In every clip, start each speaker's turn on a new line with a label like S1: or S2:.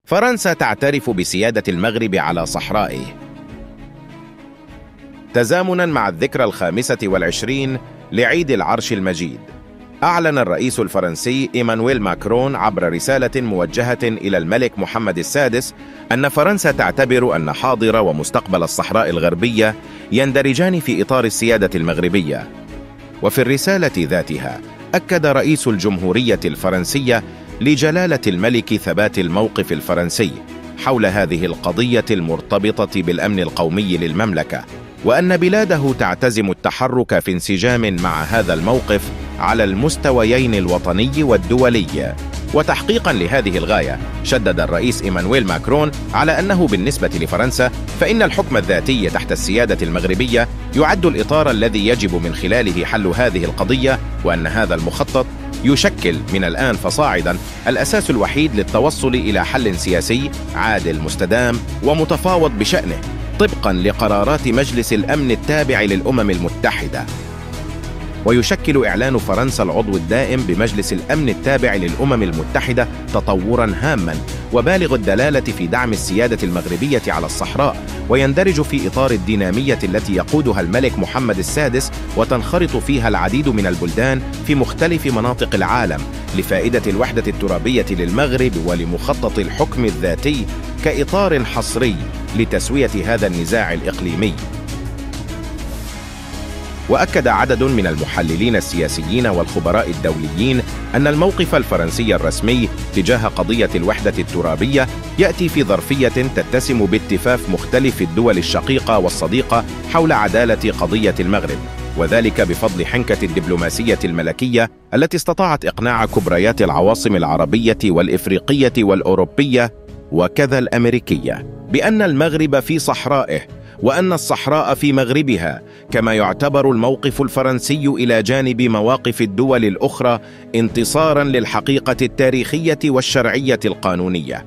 S1: فرنسا تعترف بسيادة المغرب على صحرائه. تزامناً مع الذكرى 25 لعيد العرش المجيد، أعلن الرئيس الفرنسي إيمانويل ماكرون عبر رسالة موجهة إلى الملك محمد السادس أن فرنسا تعتبر أن حاضر ومستقبل الصحراء الغربية يندرجان في إطار السيادة المغربية. وفي الرسالة ذاتها أكد رئيس الجمهورية الفرنسية لجلالة الملك ثبات الموقف الفرنسي حول هذه القضية المرتبطة بالأمن القومي للمملكة، وأن بلاده تعتزم التحرك في انسجام مع هذا الموقف على المستويين الوطني والدولي. وتحقيقاً لهذه الغاية، شدد الرئيس إيمانويل ماكرون على أنه بالنسبة لفرنسا فإن الحكم الذاتي تحت السيادة المغربية يعد الإطار الذي يجب من خلاله حل هذه القضية، وأن هذا المخطط يشكل من الآن فصاعداً الأساس الوحيد للتوصل إلى حل سياسي عادل مستدام ومتفاوض بشأنه طبقاً لقرارات مجلس الأمن التابع للأمم المتحدة. ويشكل إعلان فرنسا العضو الدائم بمجلس الأمن التابع للأمم المتحدة تطوراً هاماً وبالغ الدلالة في دعم السيادة المغربية على الصحراء، ويندرج في إطار الدينامية التي يقودها الملك محمد السادس وتنخرط فيها العديد من البلدان في مختلف مناطق العالم لفائدة الوحدة الترابية للمغرب ولمخطط الحكم الذاتي كإطار حصري لتسوية هذا النزاع الإقليمي. وأكد عدد من المحللين السياسيين والخبراء الدوليين أن الموقف الفرنسي الرسمي تجاه قضية الوحدة الترابية يأتي في ظرفية تتسم باتفاق مختلف الدول الشقيقة والصديقة حول عدالة قضية المغرب، وذلك بفضل حنكة الدبلوماسية الملكية التي استطاعت إقناع كبريات العواصم العربية والإفريقية والأوروبية وكذا الأمريكية بأن المغرب في صحرائه وأن الصحراء في مغربها، كما يعتبر الموقف الفرنسي إلى جانب مواقف الدول الأخرى انتصاراً للحقيقة التاريخية والشرعية القانونية.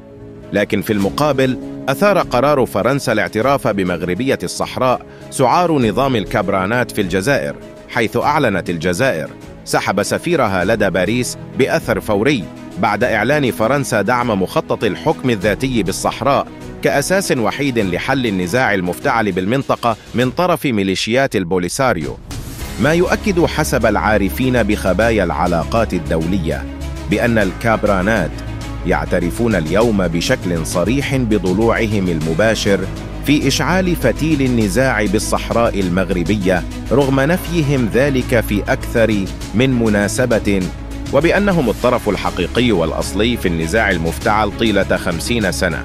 S1: لكن في المقابل أثار قرار فرنسا الاعتراف بمغربية الصحراء سعار نظام الكابرانات في الجزائر، حيث أعلنت الجزائر سحب سفيرها لدى باريس بأثر فوري بعد إعلان فرنسا دعم مخطط الحكم الذاتي بالصحراء كأساس وحيد لحل النزاع المفتعل بالمنطقة من طرف ميليشيات البوليساريو، ما يؤكد حسب العارفين بخبايا العلاقات الدولية بأن الكابرانات يعترفون اليوم بشكل صريح بضلوعهم المباشر في إشعال فتيل النزاع بالصحراء المغربية رغم نفيهم ذلك في أكثر من مناسبة، وبأنهم الطرف الحقيقي والأصلي في النزاع المفتعل طيلة 50 سنة.